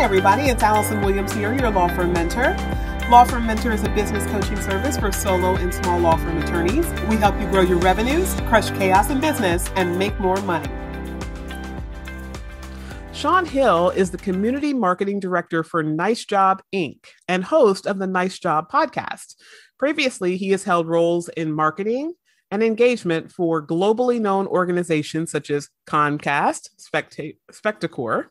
Hi, everybody. It's Allison Williams here, your law firm mentor. Law Firm Mentor is a business coaching service for solo and small law firm attorneys. We help you grow your revenues, crush chaos in business, and make more money. Shawn Hill is the Community Marketing Director for Nice Job, Inc. and host of the Nice Job podcast. Previously, he has held roles in marketing and engagement for globally known organizations such as Comcast, Spectacor,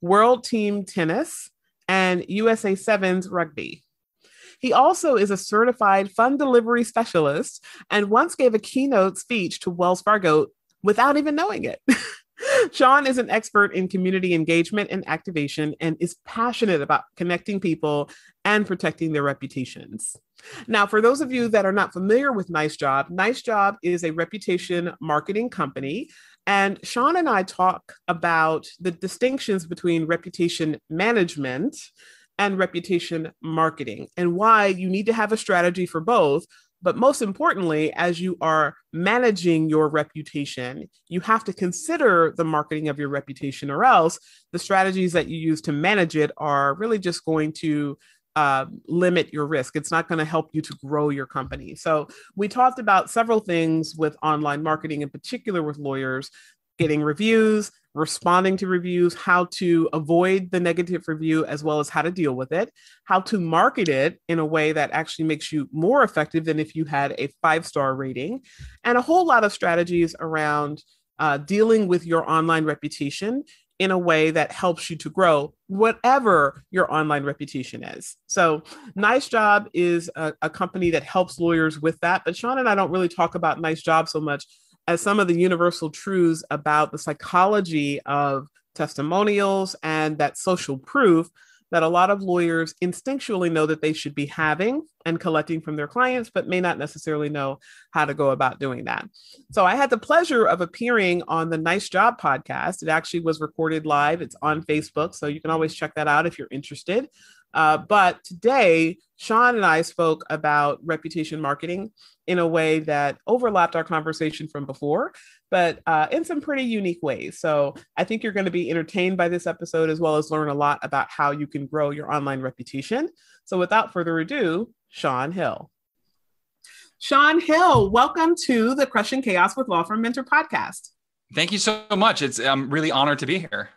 World Team Tennis, and USA Sevens Rugby. He also is a certified fund delivery specialist and once gave a keynote speech to Wells Fargo without even knowing it. Shawn is an expert in community engagement and activation and is passionate about connecting people and protecting their reputations. Now, for those of you that are not familiar with Nice Job is a reputation marketing company. And Shawn and I talk about the distinctions between reputation management and reputation marketing and why you need to have a strategy for both. But most importantly, as you are managing your reputation, you have to consider the marketing of your reputation, or else the strategies that you use to manage it are really just going to limit your risk. It's not going to help you to grow your company. So we talked about several things with online marketing, in particular with lawyers, getting reviews, responding to reviews, how to avoid the negative review, as well as how to deal with it, how to market it in a way that actually makes you more effective than if you had a 5-star rating, and a whole lot of strategies around dealing with your online reputation in a way that helps you to grow whatever your online reputation is. So Nice Job is a company that helps lawyers with that. But Shawn and I don't really talk about Nice Job so much as some of the universal truths about the psychology of testimonials and that social proof that a lot of lawyers instinctually know that they should be having and collecting from their clients, but may not necessarily know how to go about doing that. So I had the pleasure of appearing on the Nice Job podcast. It actually was recorded live. It's on Facebook, so you can always check that out if you're interested. But today, Shawn and I spoke about reputation marketing in a way that overlapped our conversation from before, but in some pretty unique ways. So I think you're going to be entertained by this episode, as well as learn a lot about how you can grow your online reputation. So without further ado, Shawn Hill. Shawn Hill, welcome to the Crushing Chaos with Law Firm Mentor podcast. Thank you so much. I'm really honored to be here.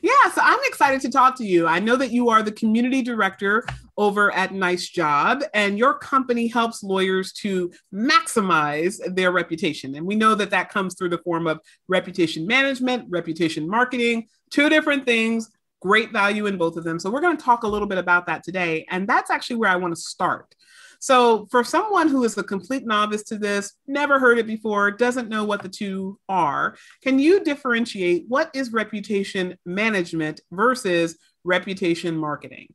Yeah, so I'm excited to talk to you. I know that you are the community director over at Nice Job, and your company helps lawyers to maximize their reputation. And we know that that comes through the form of reputation management, reputation marketing, two different things, great value in both of them. So we're going to talk a little bit about that today. And that's actually where I want to start. So for someone who is a complete novice to this, never heard it before, doesn't know what the two are, can you differentiate what is reputation management versus reputation marketing?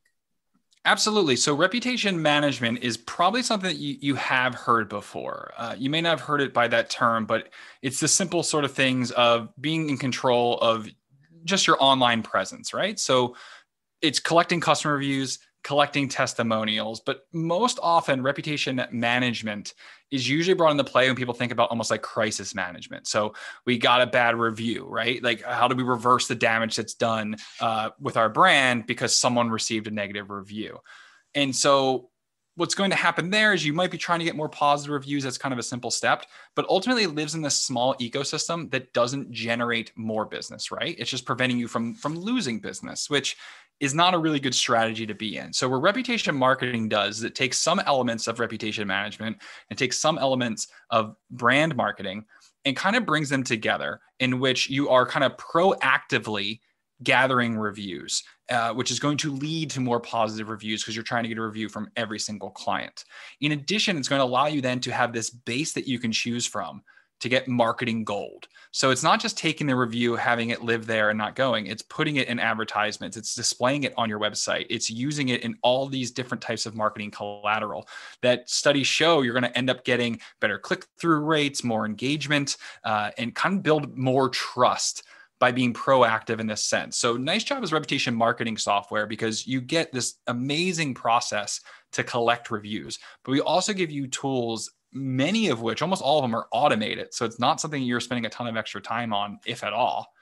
Absolutely. So reputation management is probably something that you have heard before. You may not have heard it by that term, but it's the simple sort of things of being in control of just your online presence, right? So it's collecting customer reviews, collecting testimonials, but most often reputation management is usually brought into play when people think about almost like crisis management. So we got a bad review, right? Like how do we reverse the damage that's done with our brand because someone received a negative review? And so what's going to happen there is you might be trying to get more positive reviews. That's kind of a simple step, but ultimately it lives in this small ecosystem that doesn't generate more business, right? It's just preventing you from losing business, which is not a really good strategy to be in. So what reputation marketing does is it takes some elements of reputation management and takes some elements of brand marketing and kind of brings them together, in which you are kind of proactively gathering reviews, which is going to lead to more positive reviews because you're trying to get a review from every single client. In addition, it's going to allow you then to have this base that you can choose from to get marketing gold. So it's not just taking the review, having it live there and not going, it's putting it in advertisements, it's displaying it on your website, it's using it in all these different types of marketing collateral that studies show you're going to end up getting better click-through rates, more engagement, and kind of build more trust by being proactive in this sense. So Nice Job is reputation marketing software because you get this amazing process to collect reviews, but we also give you tools, many of which, almost all of them, are automated. So it's not something you're spending a ton of extra time on, if at all,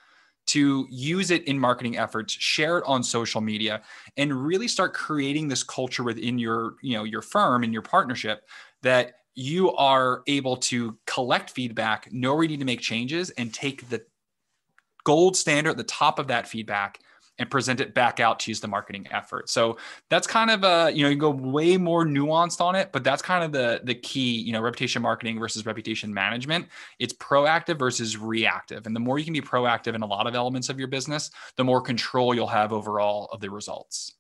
to use it in marketing efforts, share it on social media, and really start creating this culture within your, your firm and your partnership that you are able to collect feedback, know where you need to make changes, and take the gold standard at the top of that feedback and present it back out to use the marketing effort. So that's kind of you go way more nuanced on it, but that's kind of the key, reputation marketing versus reputation management. It's proactive versus reactive. And the more you can be proactive in a lot of elements of your business, the more control you'll have overall of the results.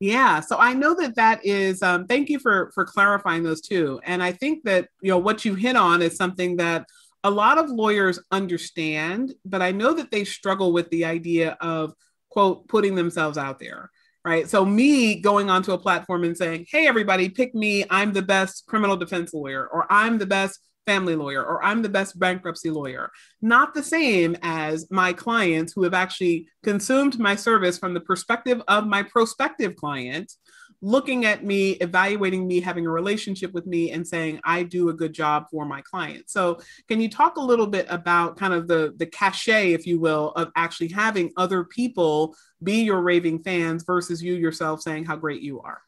Yeah. So I know that is, thank you for clarifying those two. And I think that, what you hit on is something that a lot of lawyers understand, but I know that they struggle with the idea of, quote, putting themselves out there, right? So me going onto a platform and saying, hey, everybody, pick me. I'm the best criminal defense lawyer, or I'm the best family lawyer, or I'm the best bankruptcy lawyer. Not the same as my clients who have actually consumed my service from the perspective of my prospective client, looking at me, evaluating me, having a relationship with me, and saying, I do a good job for my client. So can you talk a little bit about kind of the cachet, if you will, of actually having other people be your raving fans versus you yourself saying how great you are?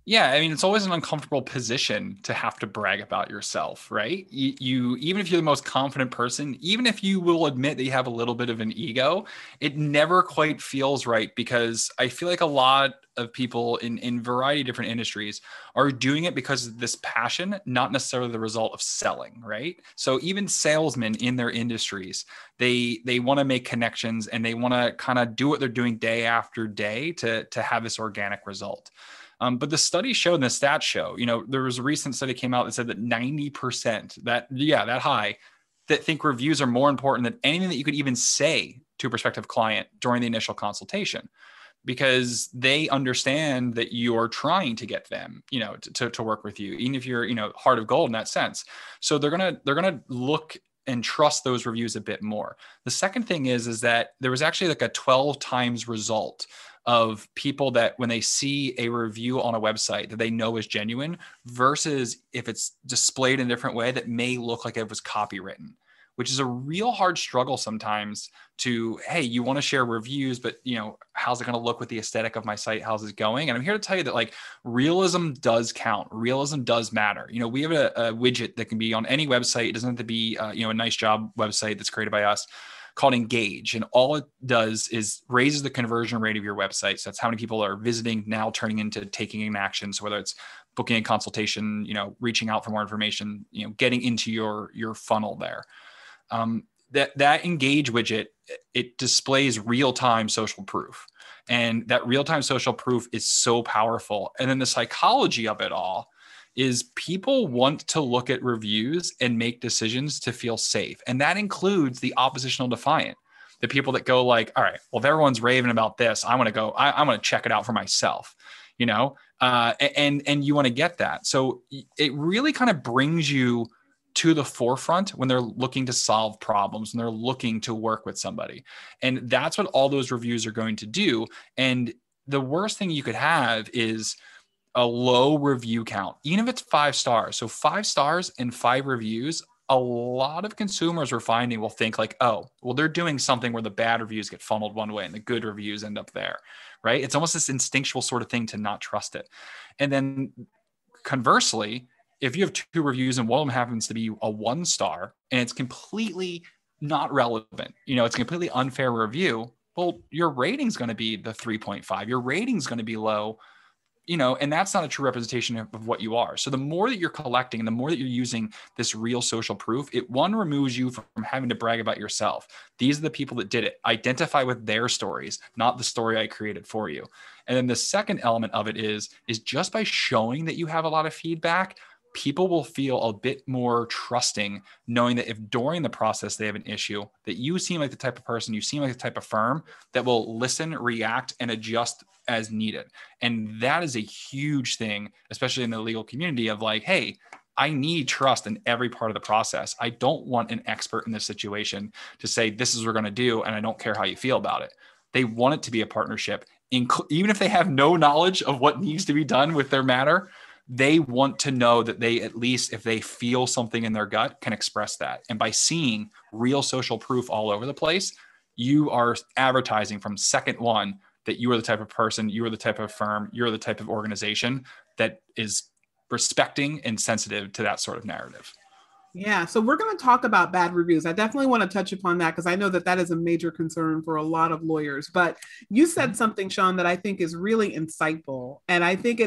Yeah, I mean, it's always an uncomfortable position to have to brag about yourself, right? You even if you're the most confident person, even if you will admit that you have a little bit of an ego, it never quite feels right, because I feel like a lot of people in variety of different industries are doing it because of this passion, not necessarily the result of selling, right? So even salesmen in their industries, they want to make connections, and they want to kind of do what they're doing day after day to have this organic result. But the study showed, and the stats show, there was a recent study came out that said that 90%, that high, that think reviews are more important than anything that you could even say to a prospective client during the initial consultation, because they understand that you're trying to get them, to work with you, even if you're, heart of gold in that sense. So they're gonna look and trust those reviews a bit more. The second thing is that there was actually like a 12 times result of people that when they see a review on a website that they know is genuine versus if it's displayed in a different way that may look like it was copywritten, which is a real hard struggle sometimes to, hey, you want to share reviews, but how's it going to look with the aesthetic of my site? How's it going? And I'm here to tell you that like realism does count. Realism does matter. We have a widget that can be on any website. It doesn't have to be, a nice job website that's created by us, called Engage. And all it does is raises the conversion rate of your website. So that's how many people are visiting, now turning into taking an action. So whether it's booking a consultation, reaching out for more information, getting into your funnel there. That Engage widget, it displays real-time social proof. And that real-time social proof is so powerful. And then the psychology of it all is people want to look at reviews and make decisions to feel safe. And that includes the oppositional defiant, the people that go like, all right, well, if everyone's raving about this, I want to go, I'm going to check it out for myself, and you want to get that. So it really kind of brings you to the forefront when they're looking to solve problems, and they're looking to work with somebody. And that's what all those reviews are going to do. And the worst thing you could have is a low review count, even if it's 5 stars. So 5 stars and 5 reviews, a lot of consumers we're finding will think like, oh, well, they're doing something where the bad reviews get funneled one way and the good reviews end up there, right? It's almost this instinctual sort of thing to not trust it. And then conversely, if you have 2 reviews and one of them happens to be a 1 star and it's completely not relevant, it's a completely unfair review, well, your rating's going to be the 3.5. Your rating's going to be low, and that's not a true representation of what you are. So the more that you're collecting and the more that you're using this real social proof, it removes you from having to brag about yourself. These are the people that did it. Identify with their stories, not the story I created for you. And then the second element of it is just by showing that you have a lot of feedback, people will feel a bit more trusting, knowing that if during the process they have an issue, that you seem like the type of person, you seem like the type of firm that will listen, react, and adjust as needed. And that is a huge thing, especially in the legal community, of like, hey, I need trust in every part of the process. I don't want an expert in this situation to say, this is what we're going to do, and I don't care how you feel about it. They want it to be a partnership, even if they have no knowledge of what needs to be done with their matter. They want to know that they, at least if they feel something in their gut, can express that. And by seeing real social proof all over the place, you are advertising from second one that you are the type of person, you are the type of firm, you're the type of organization that is respecting and sensitive to that sort of narrative. Yeah, so we're going to talk about bad reviews. I definitely want to touch upon that because I know that that is a major concern for a lot of lawyers. But you said something, Shawn, that I think is really insightful, and I think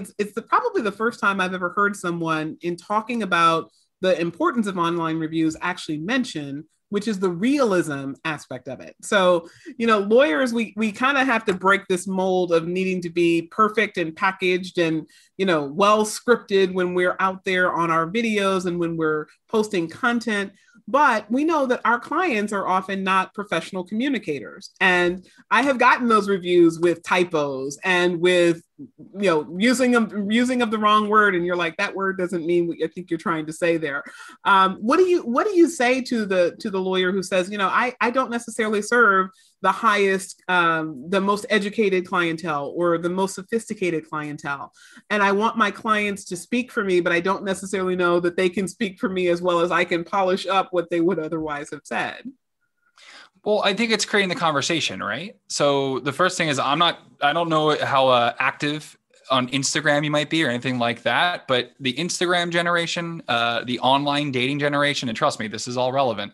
probably the first time I've ever heard someone in talking about the importance of online reviews actually mention, which is the realism aspect of it. So, lawyers, we kind of have to break this mold of needing to be perfect and packaged and, well scripted when we're out there on our videos and when we're posting content. But we know that our clients are often not professional communicators. And I have gotten those reviews with typos and with, using of the wrong word. And you're like, that word doesn't mean what I think you're trying to say there. What do you say to the lawyer who says, I don't necessarily serve the highest, the most educated clientele or the most sophisticated clientele. And I want my clients to speak for me, but I don't necessarily know that they can speak for me as well as I can polish up what they would otherwise have said. Well, I think it's creating the conversation, right? So the first thing is I don't know how active on Instagram you might be or anything like that, but the Instagram generation, the online dating generation, and trust me, this is all relevant.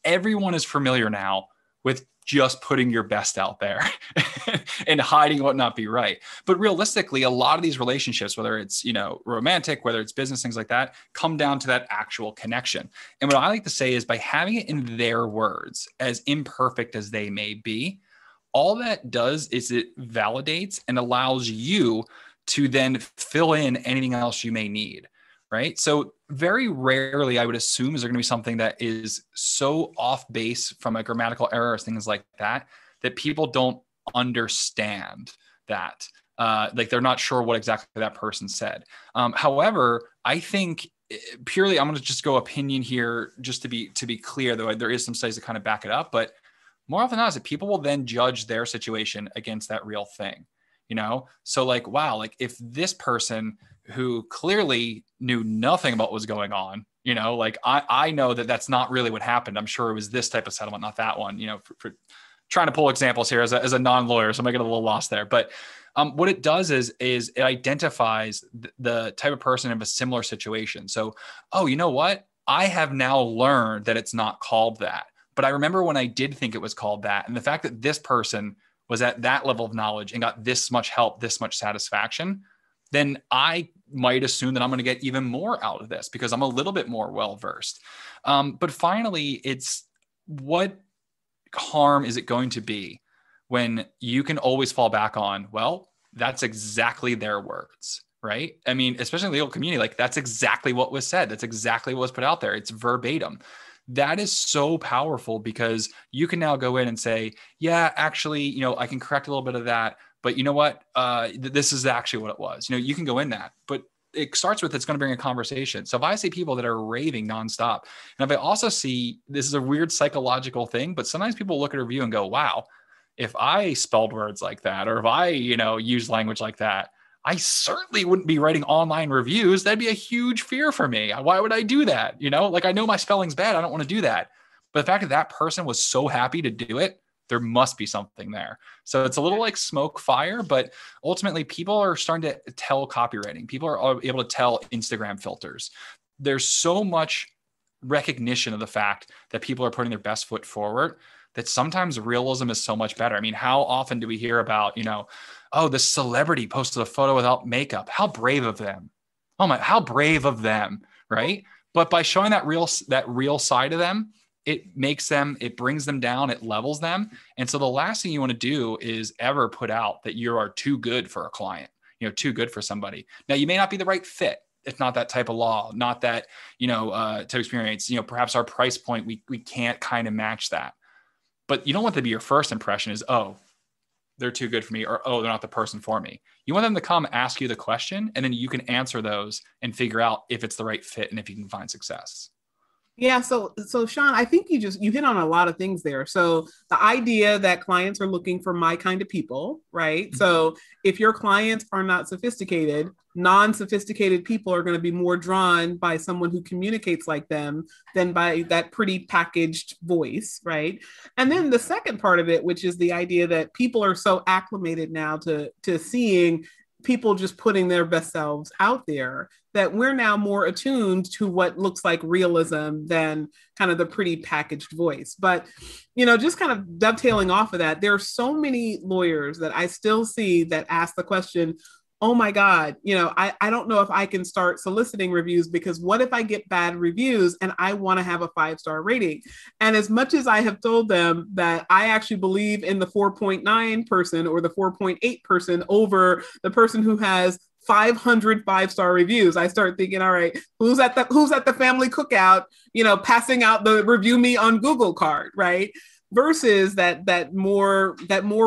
Everyone is familiar now with just putting your best out there and hiding what not be right. But realistically, a lot of these relationships, whether it's, romantic, whether it's business, things like that, come down to that actual connection. And what I like to say is by having it in their words, as imperfect as they may be, all that does is it validates and allows you to then fill in anything else you may need. Right. So very rarely, I would assume, is there going to be something that is so off base from a grammatical error or things like that, that people don't understand that. Like they're not sure what exactly that person said. However, I think purely, I'm going to just go opinion here, just to be clear, though there is some studies that kind of back it up. But more often than not, is that people will then judge their situation against that real thing. So like, wow, like if this person who clearly knew nothing about what was going on, like I know that that's not really what happened. I'm sure it was this type of settlement, not that one, for trying to pull examples here as a non-lawyer. So I'm getting a little lost there, but what it does is it identifies the type of person in a similar situation. So, oh, you know what? I have now learned that it's not called that, but I remember when I did think it was called that. And the fact that this person was at that level of knowledge and got this much help, this much satisfaction, then I might assume that I'm going to get even more out of this because I'm a little bit more well-versed. But finally, it's what harm is it going to be when you can always fall back on, well, that's exactly their words, right? I mean, especially in the legal community, like that's exactly what was said. That's exactly what was put out there. It's verbatim. That is so powerful because you can now go in and say, yeah, actually, I can correct a little bit of that. But you know what? This is actually what it was. You can go in that, but it starts with it's going to bring a conversation. So if I see people that are raving nonstop, and if I also see, this is a weird psychological thing, but sometimes people look at a review and go, wow, if I spelled words like that, or if I, use language like that, I certainly wouldn't be writing online reviews. That'd be a huge fear for me. Why would I do that? Like I know my spelling's bad. I don't want to do that. But the fact that that person was so happy to do it, there must be something there. So it's a little like smoke fire, but ultimately people are starting to tell copywriting. People are able to tell Instagram filters. There's so much recognition of the fact that people are putting their best foot forward that sometimes realism is so much better. I mean, how often do we hear about, oh, this celebrity posted a photo without makeup. How brave of them. Oh my, how brave of them. Right. But by showing that real side of them, it brings them down, it levels them. And so the last thing you want to do is ever put out that you are too good for a client, too good for somebody. Now you may not be the right fit. It's not that type of law, not that, type of experience, perhaps our price point, we can't kind of match that. But you don't want to be your first impression is, oh, they're too good for me, or, oh, they're not the person for me. You want them to come ask you the question, and then you can answer those and figure out if it's the right fit and if you can find success. Yeah, so Shawn, I think you hit on a lot of things there. So the idea that clients are looking for my kind of people, right? So if your clients are not sophisticated, non-sophisticated people are going to be more drawn by someone who communicates like them than by that pretty packaged voice, right? And then the second part of it, which is the idea that people are so acclimated now to seeing people just putting their best selves out there that we're now more attuned to what looks like realism than kind of the pretty packaged voice. But, just kind of dovetailing off of that, there are so many lawyers that I still see that ask the question, oh my God, I don't know if I can start soliciting reviews because what if I get bad reviews and I want to have a 5-star rating? And as much as I have told them that I actually believe in the 4.9 person or the 4.8 person over the person who has 500 5-star reviews, I start thinking, all right, who's at the family cookout, passing out the review me on Google card, right? Versus that more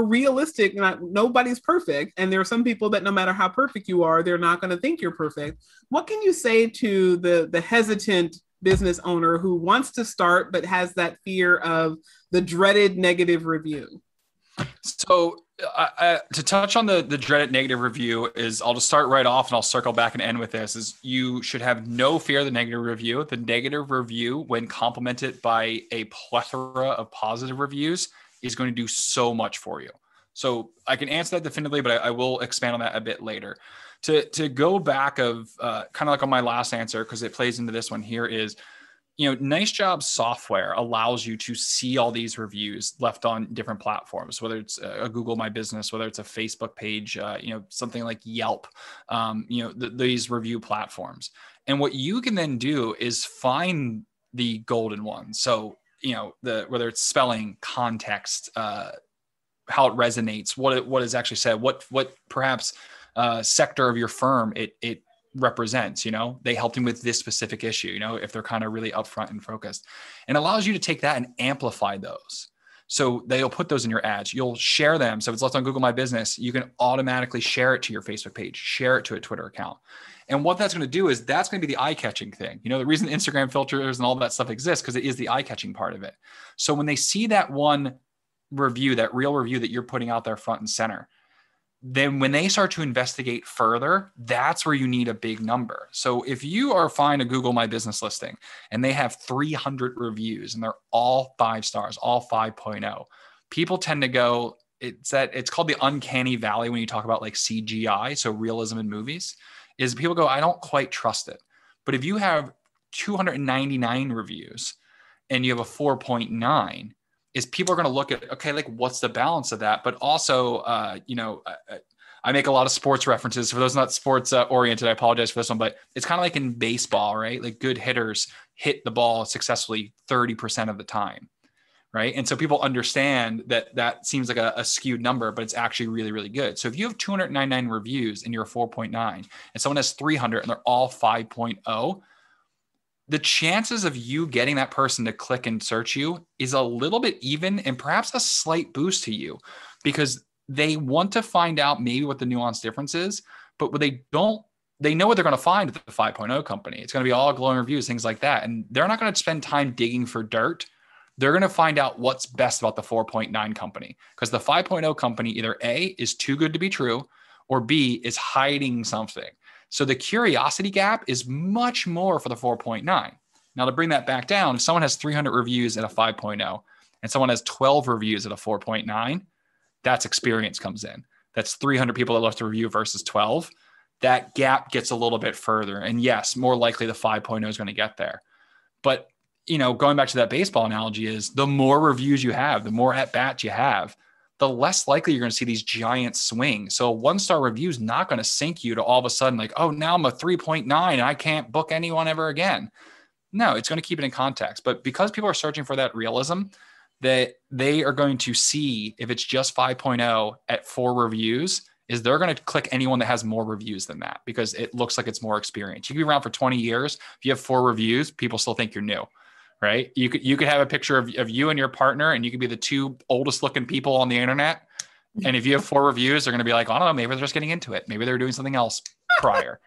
realistic, nobody's perfect, and there are some people that no matter how perfect you are, they're not going to think you're perfect. What can you say to the hesitant business owner who wants to start but has that fear of the dreaded negative review? So to touch on the dreaded negative review is, I'll just start right off and I'll circle back and end with this, is you should have no fear of the negative review. The negative review, when complemented by a plethora of positive reviews, is going to do so much for you. So I can answer that definitively, but I will expand on that a bit later. To go back of kind of like on my last answer, because it plays into this one here, is Nice Job software allows you to see all these reviews left on different platforms, whether it's a Google My Business, whether it's a Facebook page, something like Yelp, these review platforms. And what you can then do is find the golden one. So, whether it's spelling, context, how it resonates, what is actually said, what perhaps sector of your firm it represents, they helped him with this specific issue, if they're kind of really upfront and focused, and allows you to take that and amplify those. So they'll put those in your ads. You'll share them. So if it's left on Google My Business, you can automatically share it to your Facebook page, share it to a Twitter account. And what that's going to do is that's going to be the eye-catching thing. The reason Instagram filters and all that stuff exists, because it is the eye-catching part of it. So when they see that one review, that real review that you're putting out there front and center, then when they start to investigate further, that's where you need a big number. So if you are find a Google My Business listing and they have 300 reviews and they're all 5 stars, all 5.0, people tend to go, it's called the uncanny valley when you talk about like CGI, so realism in movies, is people go, I don't quite trust it. But if you have 299 reviews and you have a 4.9, is people are going to look at, okay, like what's the balance of that? But also, I make a lot of sports references. For those not sports oriented, I apologize for this one, but it's kind of like in baseball, right? Like good hitters hit the ball successfully 30% of the time, right? And so people understand that seems like a skewed number, but it's actually really, really good. So if you have 299 reviews and you're a 4.9 and someone has 300 and they're all 5.0, the chances of you getting that person to click and search you is a little bit even, and perhaps a slight boost to you, because they want to find out maybe what the nuanced difference is, but what they know what they're going to find at the 5.0 company. It's going to be all glowing reviews, things like that. And they're not going to spend time digging for dirt. They're going to find out what's best about the 4.9 company, because the 5.0 company either A, is too good to be true, or B, is hiding something. So the curiosity gap is much more for the 4.9. Now, to bring that back down, if someone has 300 reviews at a 5.0 and someone has 12 reviews at a 4.9, that's experience comes in. That's 300 people that left a review versus 12. That gap gets a little bit further. And yes, more likely the 5.0 is going to get there. But, going back to that baseball analogy, is the more reviews you have, the more at-bats you have, the less likely you're going to see these giant swings. So a 1-star review is not going to sink you to all of a sudden like, oh, now I'm a 3.9 and I can't book anyone ever again. No, it's going to keep it in context. But because people are searching for that realism, that they are going to see if it's just 5.0 at 4 reviews, is they're going to click anyone that has more reviews than that, because it looks like it's more experience. You can be around for 20 years. If you have 4 reviews, people still think you're new. Right? You could have a picture of you and your partner, and you could be the 2 oldest looking people on the internet. And if you have 4 reviews, they're going to be like, I don't know, maybe they're just getting into it. Maybe they're doing something else prior.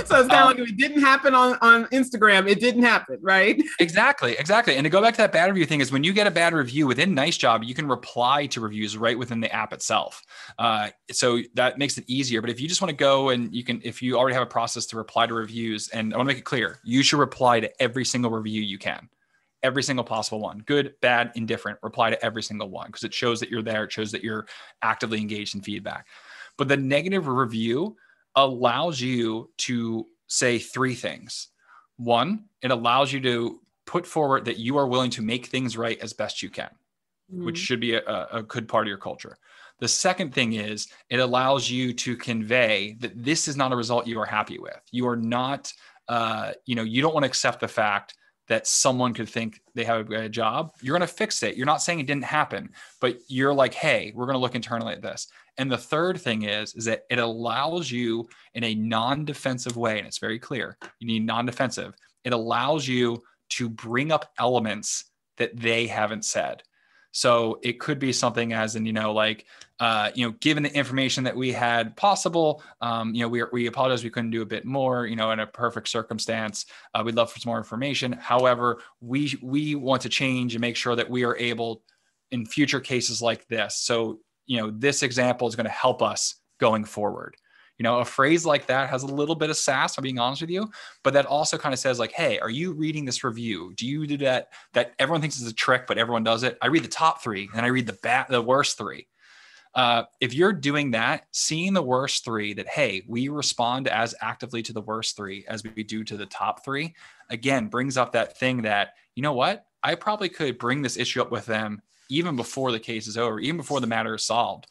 So it's kind of like if it didn't happen on Instagram, it didn't happen, right? Exactly. And to go back to that bad review thing is when you get a bad review within Nice Job, you can reply to reviews right within the app itself. So that makes it easier. But if you just want to go and if you already have a process to reply to reviews, and I want to make it clear, you should reply to every single review you can. Every single possible one, good, bad, indifferent, reply to every single one because it shows that you're there. It shows that you're actively engaged in feedback. But the negative review allows you to say three things. One, it allows you to put forward that you are willing to make things right as best you can, which should be a good part of your culture. The second thing is it allows you to convey that this is not a result you are happy with. You are not, you don't want to accept the fact that someone could think they have a good job. You're going to fix it. You're not saying it didn't happen, but you're like, hey, we're going to look internally at this. And the third thing is that it allows you in a non-defensive way, and it's very clear, you need non-defensive. It allows you to bring up elements that they haven't said. So it could be something as in, given the information that we had possible, we apologize we couldn't do a bit more, in a perfect circumstance. We'd love for some more information. However, we want to change and make sure that we are able in future cases like this. So, this example is going to help us going forward. A phrase like that has a little bit of sass, I'm being honest with you, but that also kind of says like, hey, are you reading this review? Do you do that everyone thinks is a trick, but everyone does it? I read the top three and I read the worst three. If you're doing that, seeing the worst three that, hey, we respond as actively to the worst three as we do to the top three, again, brings up that thing that, you know what, I probably could bring this issue up with them even before the case is over, even before the matter is solved.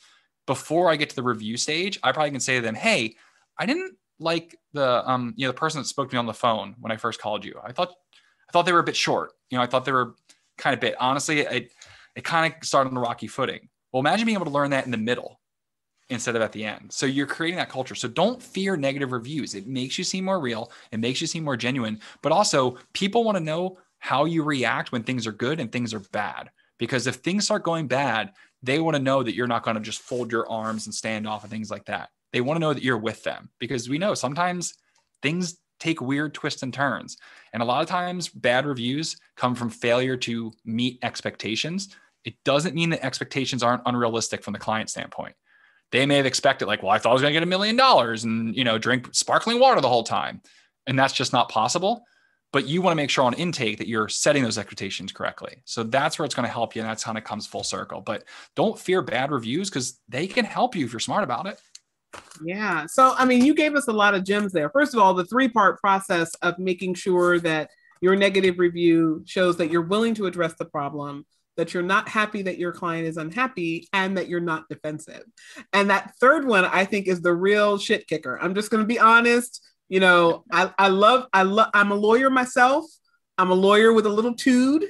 Before I get to the review stage, I probably can say to them, hey, I didn't like the person that spoke to me on the phone when I first called you. I thought they were a bit short. I thought they were kind of bit, honestly, it kind of started on a rocky footing. Well, imagine being able to learn that in the middle instead of at the end. So you're creating that culture. So don't fear negative reviews. It makes you seem more real. It makes you seem more genuine, but also people want to know how you react when things are good and things are bad. Because if things start going bad, they want to know that you're not going to just fold your arms and stand off and things like that. They want to know that you're with them because we know sometimes things take weird twists and turns. And a lot of times bad reviews come from failure to meet expectations. It doesn't mean that expectations aren't unrealistic from the client standpoint. They may have expected like, well, I thought I was going to get $1 million and, drink sparkling water the whole time. And that's just not possible. But you want to make sure on intake that you're setting those expectations correctly. So that's where it's going to help you. And that's kind of comes full circle. But don't fear bad reviews because they can help you if you're smart about it. Yeah. So, you gave us a lot of gems there. First of all, the 3-part process of making sure that your negative review shows that you're willing to address the problem, that you're not happy that your client is unhappy, and that you're not defensive. And that third one, I think, is the real shit kicker. I'm just going to be honest. I'm a lawyer myself. I'm a lawyer with a little tood.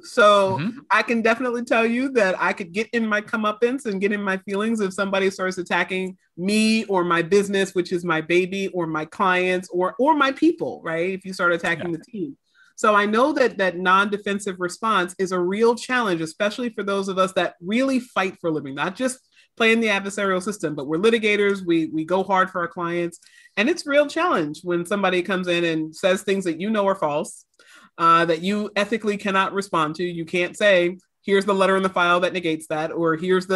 So I can definitely tell you that I could get in my comeuppance and get in my feelings if somebody starts attacking me or my business, which is my baby, or my clients or my people, right? If you start attacking the team. So I know that non-defensive response is a real challenge, especially for those of us that really fight for a living, not just play in the adversarial system, but we're litigators. We go hard for our clients. And it's a real challenge when somebody comes in and says things that are false, that you ethically cannot respond to. You can't say, here's the letter in the file that negates that, or here's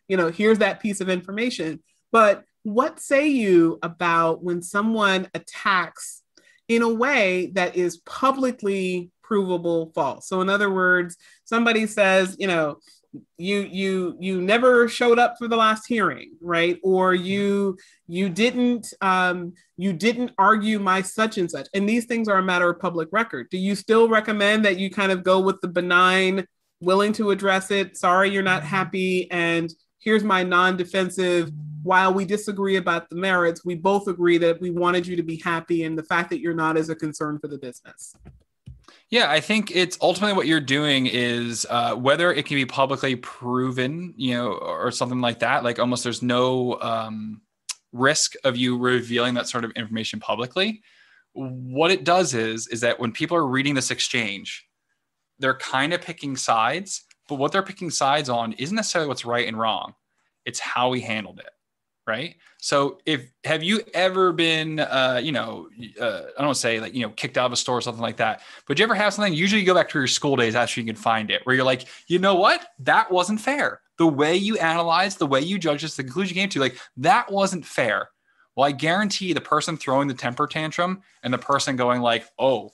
here's that piece of information. But what say you about when someone attacks in a way that is publicly provable false? So in other words, somebody says, you never showed up for the last hearing, right? Or you didn't argue my such and such. And these things are a matter of public record. Do you still recommend that you kind of go with the benign, willing to address it? Sorry, you're not happy. And here's my non-defensive. While we disagree about the merits, we both agree that we wanted you to be happy. And the fact that you're not is a concern for the business. Yeah, I think it's ultimately what you're doing is whether it can be publicly proven, or something like that, like almost there's no risk of you revealing that sort of information publicly. What it does is that when people are reading this exchange, they're kind of picking sides, but what they're picking sides on isn't necessarily what's right and wrong. It's how we handled it, right? So have you ever been, I don't want to say like, kicked out of a store or something like that, but you ever have something, usually you go back to your school days after you can find it, where you're like, you know what? That wasn't fair. The way you analyzed, the way you judged this, the conclusion you came to, like, that wasn't fair. Well, I guarantee the person throwing the temper tantrum and the person going like, oh,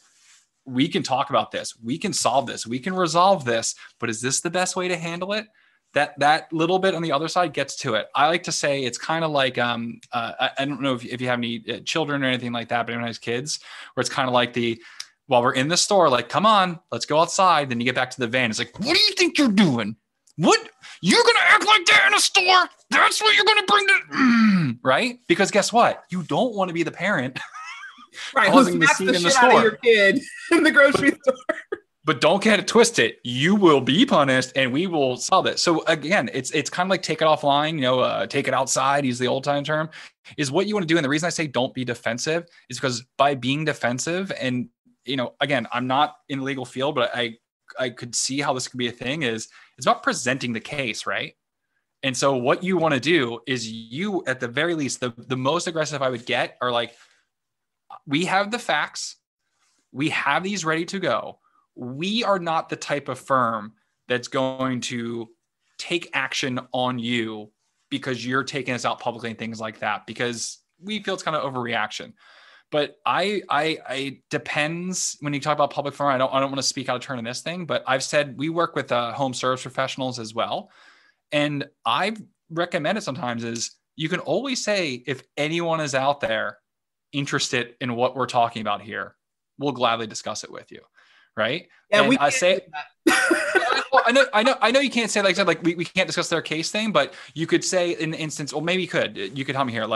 we can talk about this. We can solve this. We can resolve this. But is this the best way to handle it? That little bit on the other side gets to it. I like to say it's kind of like, I don't know if you have any children or anything like that, but anyone has kids, where it's kind of like while we're in the store, like, come on, let's go outside. Then you get back to the van. It's like, what do you think you're doing? What? You're going to act like that in a store? That's what you're going to bring to, right? Because guess what? You don't want to be the parent right, causing the scene in the store. Out of your kid in the grocery store. But don't get it twisted. You will be punished and we will solve it. So again, it's kind of like take it offline, take it outside, use the old time term, is what you want to do. And the reason I say don't be defensive is because by being defensive and, again, I'm not in the legal field, but I could see how this could be a thing it's about presenting the case, right? And so what you want to do is you, at the very least, the most aggressive I would get are like, we have the facts. We have these ready to go. We are not the type of firm that's going to take action on you because you're taking us out publicly and things like that, because we feel it's kind of overreaction. But I depends when you talk about public firm. I don't want to speak out of turn in this thing, but I've said we work with home service professionals as well. And I've recommended sometimes is you can always say, if anyone is out there interested in what we're talking about here, we'll gladly discuss it with you. Right. Yeah, and we I say, I know you can't say, like I said, like we can't discuss their case thing, but you could say in the instance, or maybe you could help me here.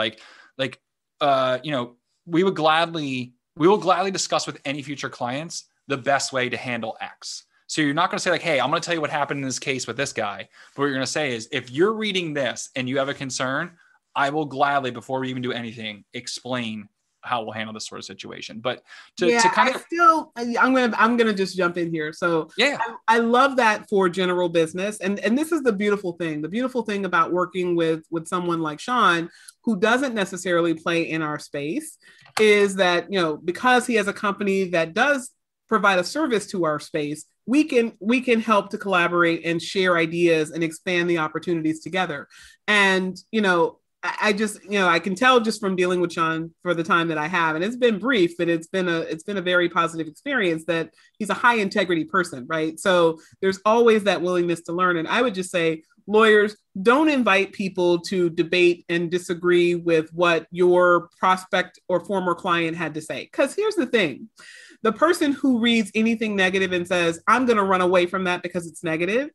We will gladly discuss with any future clients the best way to handle X. So you're not going to say like, hey, I'm going to tell you what happened in this case with this guy. But what you're going to say is, if you're reading this and you have a concern, I will gladly, before we even do anything, explain how we'll handle this sort of situation. But I'm gonna just jump in here. So yeah, I love that for general business, and this is the beautiful thing. The beautiful thing about working with someone like Shawn, who doesn't necessarily play in our space, is that because he has a company that does provide a service to our space, we can help to collaborate and share ideas and expand the opportunities together. And I just, I can tell just from dealing with Shawn for the time that I have, and it's been brief, but it's been a very positive experience, that he's a high integrity person, right? So there's always that willingness to learn. And I would just say, lawyers, don't invite people to debate and disagree with what your prospect or former client had to say. Because here's the thing. The person who reads anything negative and says, I'm going to run away from that because it's negative,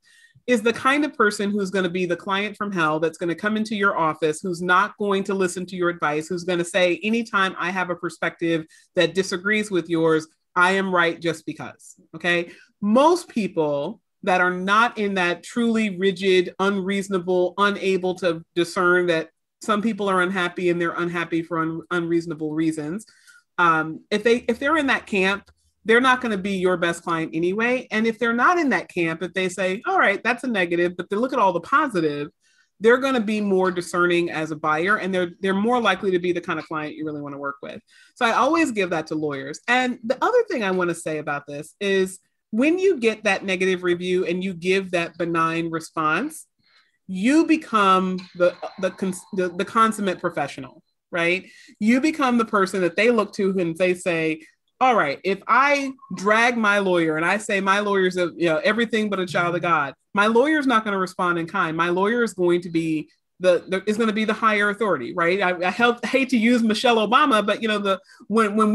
is the kind of person who's going to be the client from hell, that's going to come into your office, who's not going to listen to your advice, who's going to say, anytime I have a perspective that disagrees with yours, I am right just because. Okay. Most people that are not in that truly rigid, unreasonable, unable to discern that some people are unhappy and they're unhappy for unreasonable reasons. If they're in that camp, they're not going to be your best client anyway. And if they're not in that camp, if they say, all right, that's a negative, but they look at all the positive, they're going to be more discerning as a buyer, and they're more likely to be the kind of client you really want to work with. So I always give that to lawyers. And the other thing I want to say about this is, when you get that negative review and you give that benign response, you become the consummate professional, right? You become the person that they look to and they say, all right, if I drag my lawyer and I say my lawyer's everything but a child of God, my lawyer's not going to respond in kind. My lawyer is going to be the higher authority, right? I hate to use Michelle Obama, but when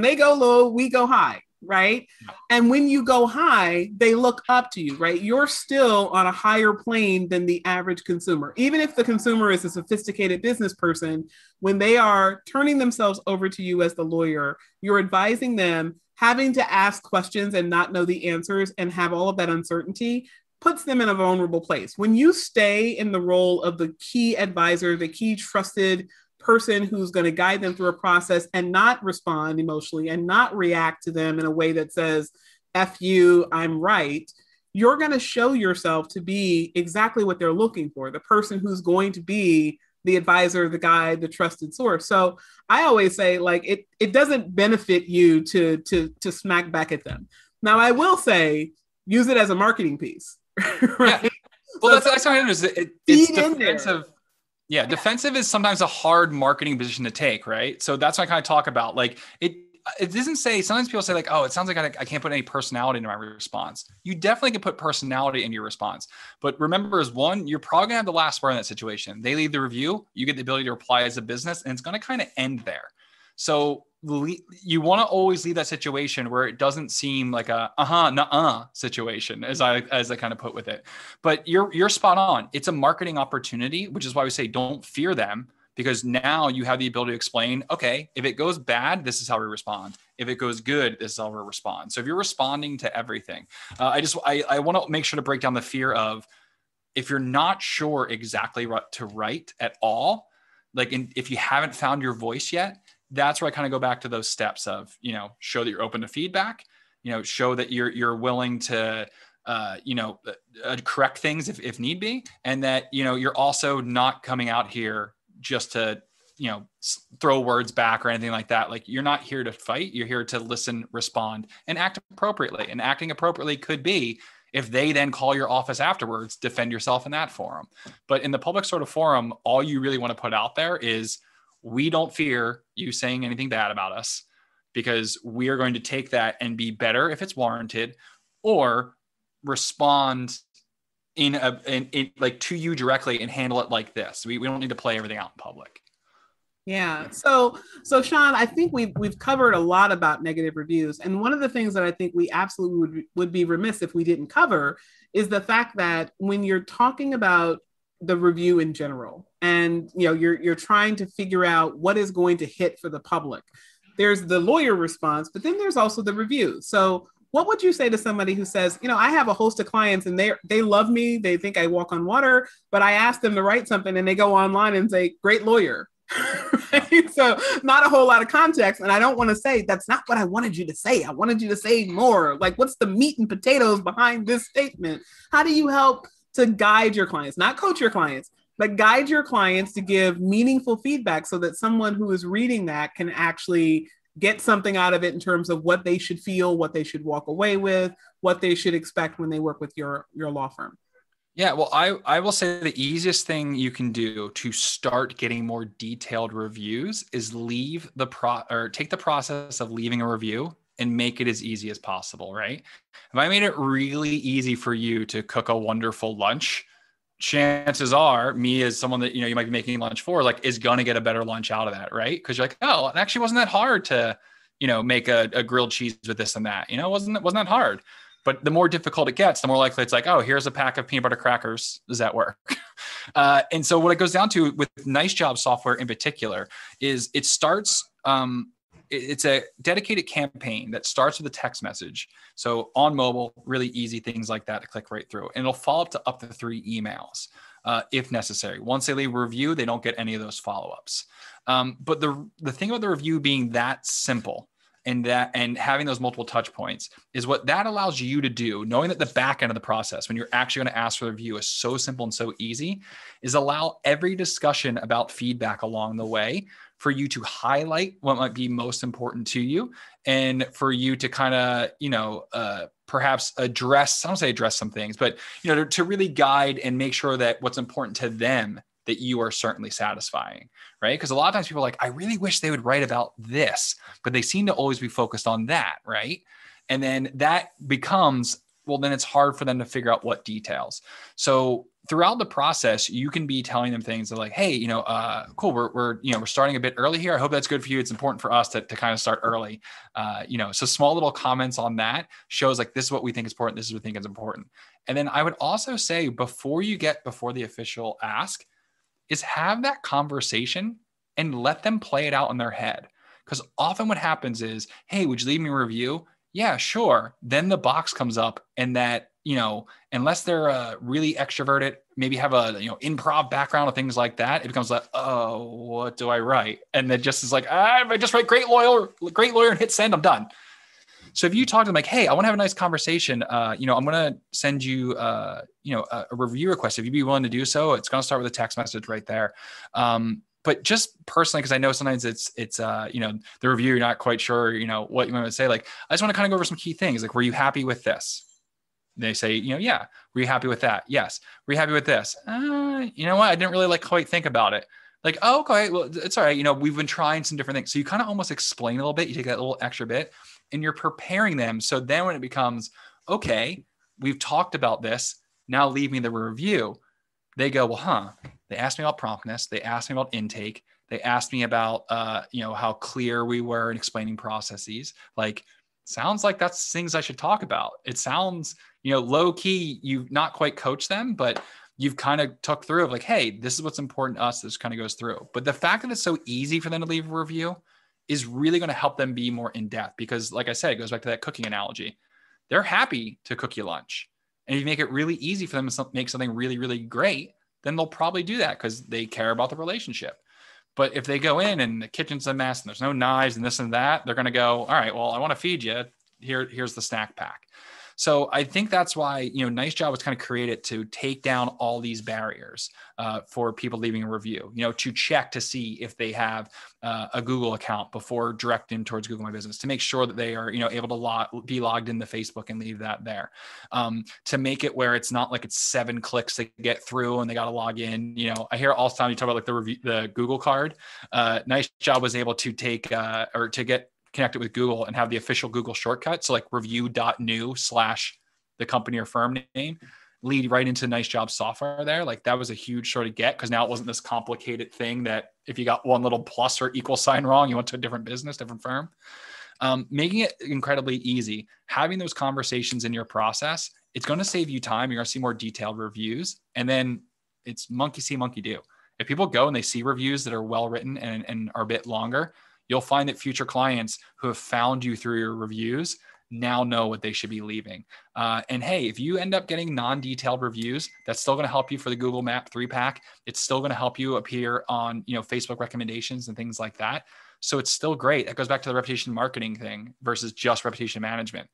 they go low, we go high, right? And when you go high, they look up to you, right? You're still on a higher plane than the average consumer. Even if the consumer is a sophisticated business person, when they are turning themselves over to you as the lawyer, you're advising them, having to ask questions and not know the answers and have all of that uncertainty puts them in a vulnerable place. When you stay in the role of the key advisor, the key trusted person who's going to guide them through a process and not respond emotionally and not react to them in a way that says, F you, I'm right, you're going to show yourself to be exactly what they're looking for, the person who's going to be the advisor, the guide, the trusted source. So I always say, like, it doesn't benefit you to smack back at them. Now, I will say, use it as a marketing piece, right? Yeah. Well, So that's what it is. It's defensive. Yeah, defensive is sometimes a hard marketing position to take, right? So that's what I kind of talk about. Like it doesn't say, sometimes people say like, oh, it sounds like I can't put any personality into my response. You definitely can put personality into your response. But remember, as one, you're probably gonna have the last word in that situation. They leave the review, you get the ability to reply as a business, and it's gonna kind of end there. So you want to always leave that situation where it doesn't seem like a nuh-uh situation, as I kind of put with it. But you're spot on. It's a marketing opportunity, which is why we say don't fear them, because now you have the ability to explain, okay, if it goes bad, this is how we respond. If it goes good, this is how we respond. So if you're responding to everything, I want to make sure to break down the fear of, if you're not sure exactly what to write at all, like if you haven't found your voice yet, that's where I kind of go back to those steps of, show that you're open to feedback, show that you're willing to, correct things if need be. And that, you're also not coming out here just to, throw words back or anything like that. Like, you're not here to fight. You're here to listen, respond, and act appropriately. And acting appropriately could be, if they then call your office afterwards, defend yourself in that forum. But in the public sort of forum, all you really want to put out there is, we don't fear you saying anything bad about us, because we are going to take that and be better if it's warranted, or respond in like to you directly and handle it like this. We don't need to play everything out in public. Yeah. So Shawn, I think we've covered a lot about negative reviews. And one of the things that I think we absolutely would be remiss if we didn't cover is the fact that when you're talking about the review in general, and you're trying to figure out what is going to hit for the public, there's the lawyer response, but then there's also the review. So what would you say to somebody who says, I have a host of clients and they love me, they think I walk on water, but I ask them to write something and they go online and say, great lawyer. Right? So not a whole lot of context. And I don't want to say, that's not what I wanted you to say. I wanted you to say more. Like, what's the meat and potatoes behind this statement? How do you help to guide your clients, not coach your clients, but guide your clients to give meaningful feedback, so that someone who is reading that can actually get something out of it in terms of what they should feel, what they should walk away with, what they should expect when they work with your law firm? Yeah, well, I will say the easiest thing you can do to start getting more detailed reviews is take the process of leaving a review and make it as easy as possible, right? If I made it really easy for you to cook a wonderful lunch, chances are, me as someone that you might be making lunch for, like, is gonna get a better lunch out of that, right? Because you're like, oh, it actually wasn't that hard to make a grilled cheese with this and that. It wasn't that hard. But the more difficult it gets, the more likely it's like, oh, here's a pack of peanut butter crackers. Does that work? And so what it goes down to with Nice Job software in particular is it starts, it's a dedicated campaign that starts with a text message. So on mobile, really easy things like that to click right through. And it'll follow up to 3 emails if necessary. Once they leave a review, they don't get any of those follow-ups. But the thing about the review being that simple and having those multiple touch points is what that allows you to do, knowing that the back end of the process, when you're actually going to ask for the review, is so simple and so easy, is allow every discussion about feedback along the way for you to highlight what might be most important to you, and for you to kind of, perhaps address some things, but, to really guide and make sure that what's important to them, that you are certainly satisfying, right? Because a lot of times people are like, I really wish they would write about this, but they seem to always be focused on that, right? And then that becomes, well, then it's hard for them to figure out what details. So throughout the process, you can be telling them things like, hey, cool, we're starting a bit early here. I hope that's good for you. It's important for us to kind of start early. So small little comments on that shows like, this is what we think is important. This is what we think is important. And then I would also say, before the official ask, is have that conversation and let them play it out in their head. Because often what happens is, hey, would you leave me a review? Yeah, sure. Then the box comes up, and that, unless they're really extroverted, maybe have a, improv background or things like that, it becomes like, oh, what do I write? And then just is like, if I just write great lawyer and hit send, I'm done. So if you talk to them like, hey, I want to have a nice conversation, I'm going to send you, a review request. If you'd be willing to do so, it's going to start with a text message right there. But just personally, because I know sometimes it's the review, you're not quite sure, what you want to say. Like, I just want to kind of go over some key things. Like, were you happy with this? They say, yeah. Were you happy with that? Yes. Were you happy with this? You know what? I didn't really quite think about it. Like, oh, okay, well, it's all right. We've been trying some different things. So you kind of almost explain a little bit. You take that little extra bit and you're preparing them. So then when it becomes, okay, we've talked about this, now leave me the review. They go, well, they asked me about promptness. They asked me about intake. They asked me about, how clear we were in explaining processes. Like, sounds like that's things I should talk about. It sounds, low key, you've not quite coached them, but you've kind of took through of like, hey, this is what's important to us. This kind of goes through. But the fact that it's so easy for them to leave a review is really going to help them be more in depth because, like I said, it goes back to that cooking analogy. They're happy to cook you lunch. And if you make it really easy for them to make something really, really great, then they'll probably do that because they care about the relationship. But if they go in and the kitchen's a mess and there's no knives and this and that, they're going to go, all right, well, I want to feed you. Here's the snack pack. So I think that's why, Nice Job was kind of created to take down all these barriers for people leaving a review, to check to see if they have a Google account before directing towards Google My Business, to make sure that they are, able to be logged into Facebook and leave that there, to make it where it's not like it's 7 clicks to get through and they got to log in. I hear all the time you talk about like the Google card. Nice Job was able to take or to get connected with Google and have the official Google shortcut. So like review.new/ the company or firm name lead right into Nice Job software there. Like that was a huge sort of get because now it wasn't this complicated thing that if you got one little plus or equal sign wrong, you went to a different business, different firm. Making it incredibly easy, having those conversations in your process, it's going to save you time. You're going to see more detailed reviews. And then it's monkey see, monkey do. If people go and they see reviews that are well-written and are a bit longer, you'll find that future clients who have found you through your reviews now know what they should be leaving. And hey, if you end up getting non-detailed reviews, that's still going to help you for the Google Map 3-pack. It's still going to help you appear on, Facebook recommendations and things like that. So it's still great. That goes back to the reputation marketing thing versus just reputation management.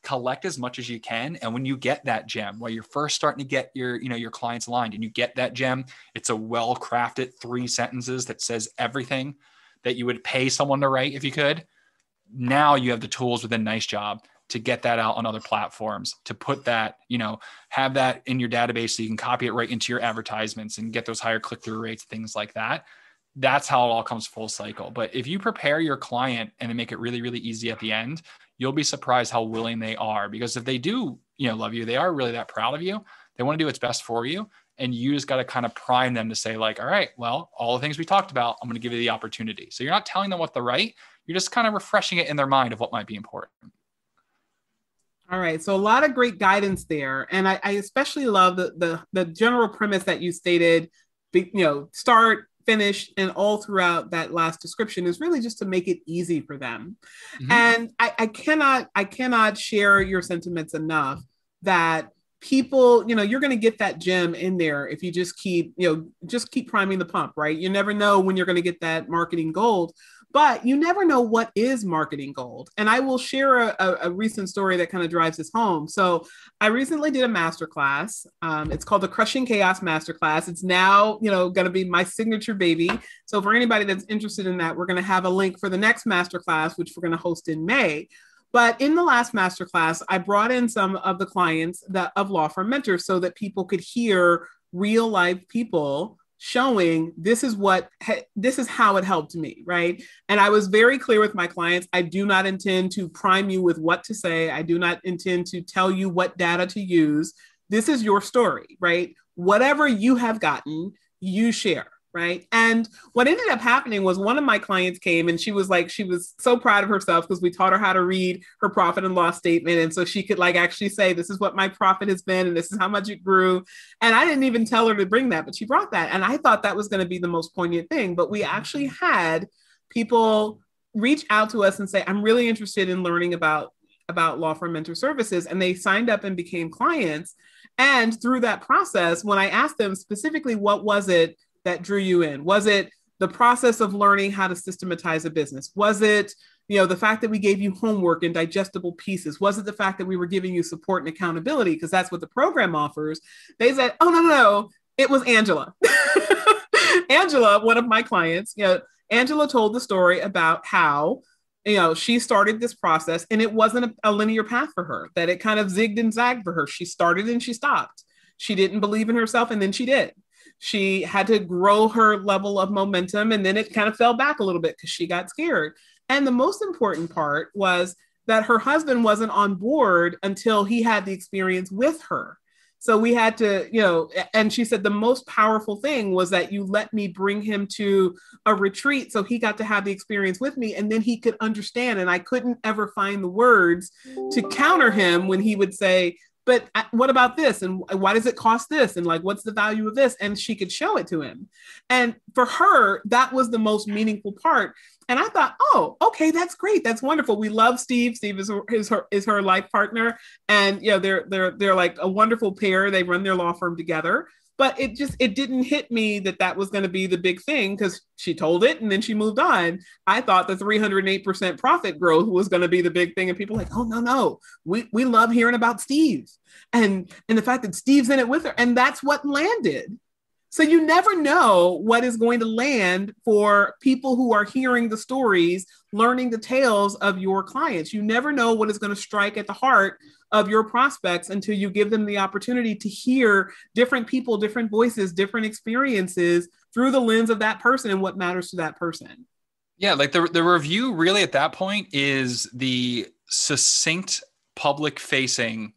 Collect as much as you can. And when you get that gem, while you're first starting to get your clients aligned and you get that gem, it's a well-crafted 3 sentences that says everything that you would pay someone to write if you could. Now you have the tools within Nice Job to get that out on other platforms, to put that, have that in your database so you can copy it right into your advertisements and get those higher click-through rates, things like that. That's how it all comes full cycle. But if you prepare your client and then make it really, really easy at the end, you'll be surprised how willing they are. Because if they do, love you, they are really that proud of you. They want to do what's best for you. And you just got to kind of prime them to say like, all right, well, all the things we talked about, I'm going to give you the opportunity. So you're not telling them what to write. You're just kind of refreshing it in their mind of what might be important. All right. So a lot of great guidance there. And I especially love the general premise that you stated, start, finish, and all throughout that last description is really just to make it easy for them. Mm-hmm. And I cannot share your sentiments enough that people, you're going to get that gem in there if you just keep priming the pump, right? You never know when you're going to get that marketing gold, but you never know what is marketing gold. And I will share a recent story that kind of drives this home. So I recently did a masterclass. It's called the Crushing Chaos Masterclass. It's now, going to be my signature baby. So for anybody that's interested in that, we're going to have a link for the next masterclass, which we're going to host in May. But in the last masterclass, I brought in some of the clients of Law Firm Mentors so that people could hear real life people showing this is how it helped me, right? And I was very clear with my clients. I do not intend to prime you with what to say. I do not intend to tell you what data to use. This is your story, right? Whatever you have gotten, you share. Right. And what ended up happening was one of my clients came and she was so proud of herself because we taught her how to read her profit and loss statement. And so she could actually say, this is what my profit has been and this is how much it grew. And I didn't even tell her to bring that, but she brought that. And I thought that was going to be the most poignant thing. But we actually had people reach out to us and say, I'm really interested in learning about Law Firm Mentor Services. And they signed up and became clients. And through that process, when I asked them specifically, what was it that drew you in? Was it the process of learning how to systematize a business? Was it, the fact that we gave you homework in digestible pieces? Was it the fact that we were giving you support and accountability? Because that's what the program offers. They said, oh, no. It was Angela. Angela, one of my clients, Angela told the story about how, she started this process and it wasn't a linear path for her, that it kind of zigged and zagged for her. She started and she stopped. She didn't believe in herself and then she did. She had to grow her level of momentum and then it kind of fell back a little bit because she got scared. And the most important part was that her husband wasn't on board until he had the experience with her. So we had to, and she said the most powerful thing was that you let me bring him to a retreat so he got to have the experience with me and then he could understand. And I couldn't ever find the words to counter him when he would say, but what about this? And why does it cost this? And like, what's the value of this? And she could show it to him. And for her, that was the most meaningful part. And I thought, oh, okay, that's great. That's wonderful. We love Steve. Steve is her life partner. And they're like a wonderful pair. They run their law firm together. But it didn't hit me that was going to be the big thing because she told it and then she moved on. I thought the 308% profit growth was going to be the big thing. And people were like, oh, no. We love hearing about Steve and the fact that Steve's in it with her. And that's what landed. So you never know what is going to land for people who are hearing the stories, learning the tales of your clients. You never know what is going to strike at the heart of your prospects until you give them the opportunity to hear different people, different voices, different experiences through the lens of that person and what matters to that person. Yeah, like the review really at that point is the succinct public facing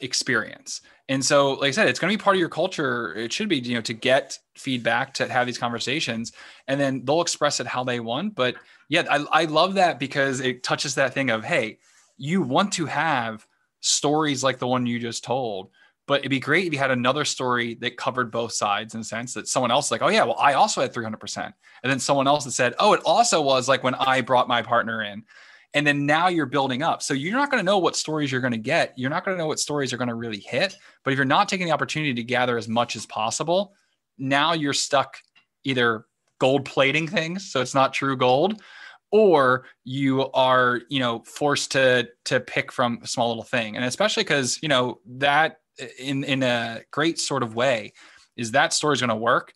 experience. And so, like I said, it's going to be part of your culture. It should be, to get feedback, to have these conversations, and then they'll express it how they want. But yeah, I love that because it touches that thing of, hey, you want to have stories like the one you just told, but it'd be great if you had another story that covered both sides in a sense that someone else like, oh yeah, well, I also had 300%. And then someone else that said, oh, it also was like when I brought my partner in. And then now you're building up. So you're not going to know what stories you're going to get. You're not going to know what stories are going to really hit. But if you're not taking the opportunity to gather as much as possible, now you're stuck either gold plating things, so it's not true gold, or you are, forced to pick from a small little thing. And especially because, that in a great sort of way is that story is going to work,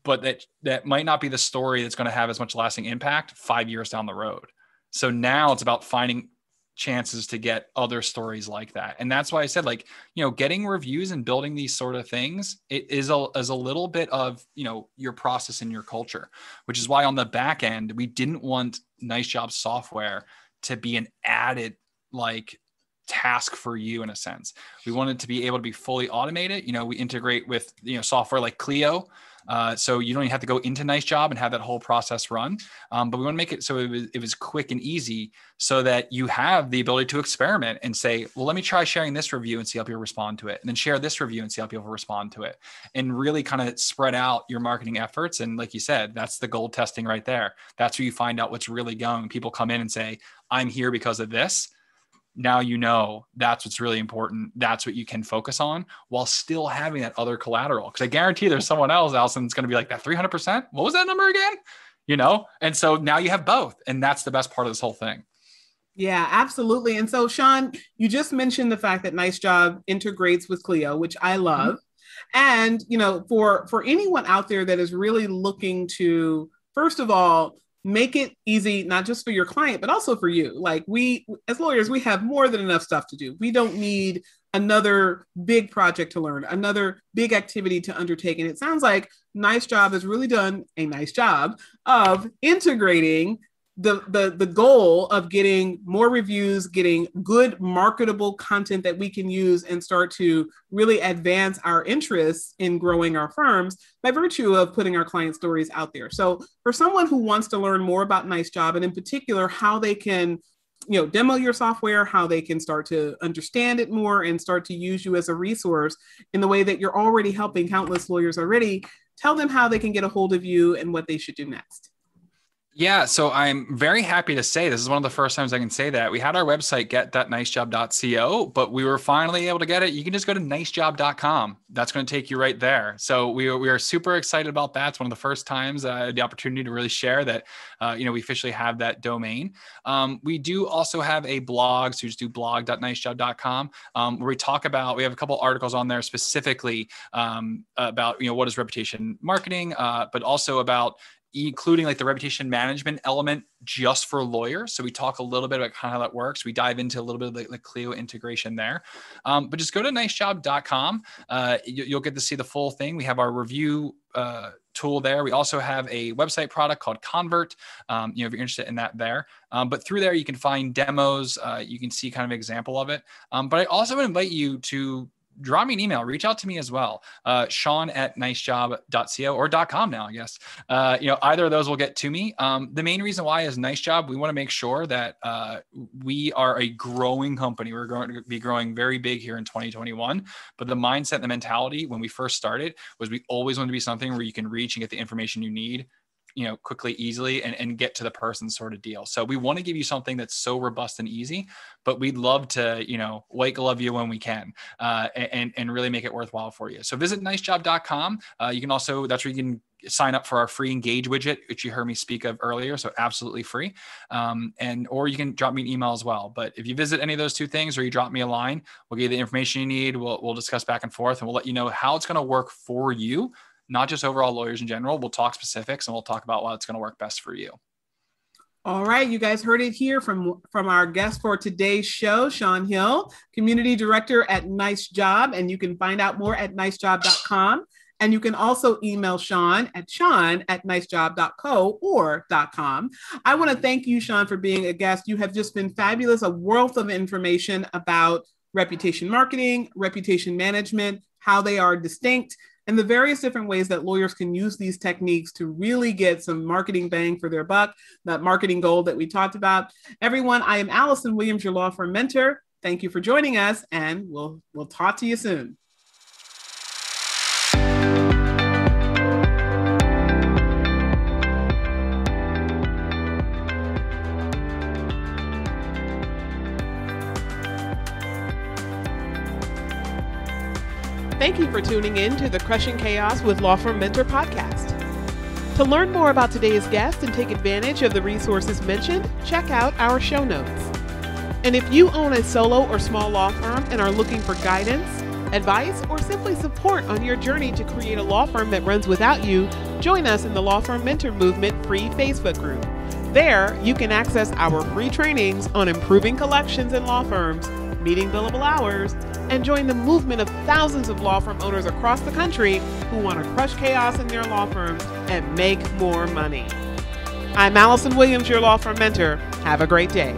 but that might not be the story that's going to have as much lasting impact 5 years down the road. So now it's about finding chances to get other stories like that. And that's why I said, like, getting reviews and building these sort of things, it is a little bit of, your process and your culture, which is why on the back end, we didn't want Nice Job software to be an added task for you in a sense. We wanted to be able to be fully automated. We integrate with, software like Clio. So you don't even have to go into Nice Job and have that whole process run. But we want to make it so it was quick and easy so that you have the ability to experiment and say, well, let me try sharing this review and see how people respond to it. And then share this review and see how people respond to it. And really kind of spread out your marketing efforts. And like you said, that's the gold testing right there. That's where you find out what's really going. People come in and say, I'm here because of this. Now that's what's really important. That's what you can focus on while still having that other collateral. Because I guarantee there's someone else, Allison, that's going to be like, that 300%? What was that number again? And so now you have both. And that's the best part of this whole thing. Yeah, absolutely. And so, Shawn, you just mentioned the fact that Nice Job integrates with Clio, which I love. Mm-hmm. And, for anyone out there that is really looking to, first of all, make it easy, not just for your client, but also for you. Like we, as lawyers, we have more than enough stuff to do. We don't need another big project to learn, another big activity to undertake. And it sounds like Nice Job has really done a nice job of integrating the goal of getting more reviews, getting good marketable content that we can use and start to really advance our interests in growing our firms by virtue of putting our client stories out there. So for someone who wants to learn more about Nice Job, and in particular, how they can demo your software, how they can start to understand it more and start to use you as a resource in the way that you're already helping countless lawyers already, tell them how they can get a hold of you and what they should do next. Yeah, so I'm very happy to say this is one of the first times I can say that. We had our website get.nicejob.co, but we were finally able to get it. You can just go to nicejob.com. That's going to take you right there. So we are super excited about that. It's one of the first times the opportunity to really share that, we officially have that domain. We do also have a blog, so you just do blog.nicejob.com, where we have a couple articles on there specifically about, what is reputation marketing, but also about including like the reputation management element just for lawyers. So we talk a little bit about kind of how that works. We dive into a little bit of the Clio integration there. But just go to nicejob.com. You'll get to see the full thing. We have our review tool there. We also have a website product called Convert, if you're interested in that there. But through there, you can find demos. You can see kind of an example of it. But I also invite you to drop me an email, reach out to me as well. Shawn@nicejob.co or .com now, I guess. Either of those will get to me. The main reason why is Nice Job. We want to make sure that we are a growing company. We're going to be growing very big here in 2021. But the mindset and the mentality when we first started was we always want to be something where you can reach and get the information you need, quickly, easily, and get to the person sort of deal. So we want to give you something that's so robust and easy, but we'd love to, white glove you when we can, and really make it worthwhile for you. So visit nicejob.com. You can also, that's where you can sign up for our free Engage widget, which you heard me speak of earlier. So absolutely free. Or you can drop me an email as well. But if you visit any of those two things, or you drop me a line, we'll give you the information you need. We'll discuss back and forth, and we'll let you know how it's going to work for you. Not just overall lawyers in general. We'll talk specifics, and we'll talk about why it's going to work best for you. All right, you guys heard it here from our guest for today's show, Shawn Hill, Community Director at Nice Job, and you can find out more at nicejob.com. And you can also email Shawn at nicejob.co or .com. I want to thank you, Shawn, for being a guest. You have just been fabulous, a wealth of information about reputation marketing, reputation management, how they are distinct, and the various different ways that lawyers can use these techniques to really get some marketing bang for their buck, that marketing gold that we talked about. Everyone, I am Allison Williams, your law firm mentor. Thank you for joining us, and we'll talk to you soon. Thank you for tuning in to the Crushing Chaos with Law Firm Mentor podcast. To learn more about today's guest and take advantage of the resources mentioned, check out our show notes. And if you own a solo or small law firm and are looking for guidance, advice, or simply support on your journey to create a law firm that runs without you, join us in the Law Firm Mentor Movement free Facebook group. There, you can access our free trainings on improving collections in law firms, meeting billable hours, and join the movement of thousands of law firm owners across the country who want to crush chaos in their law firms and make more money. I'm Allison Williams, your law firm mentor. Have a great day.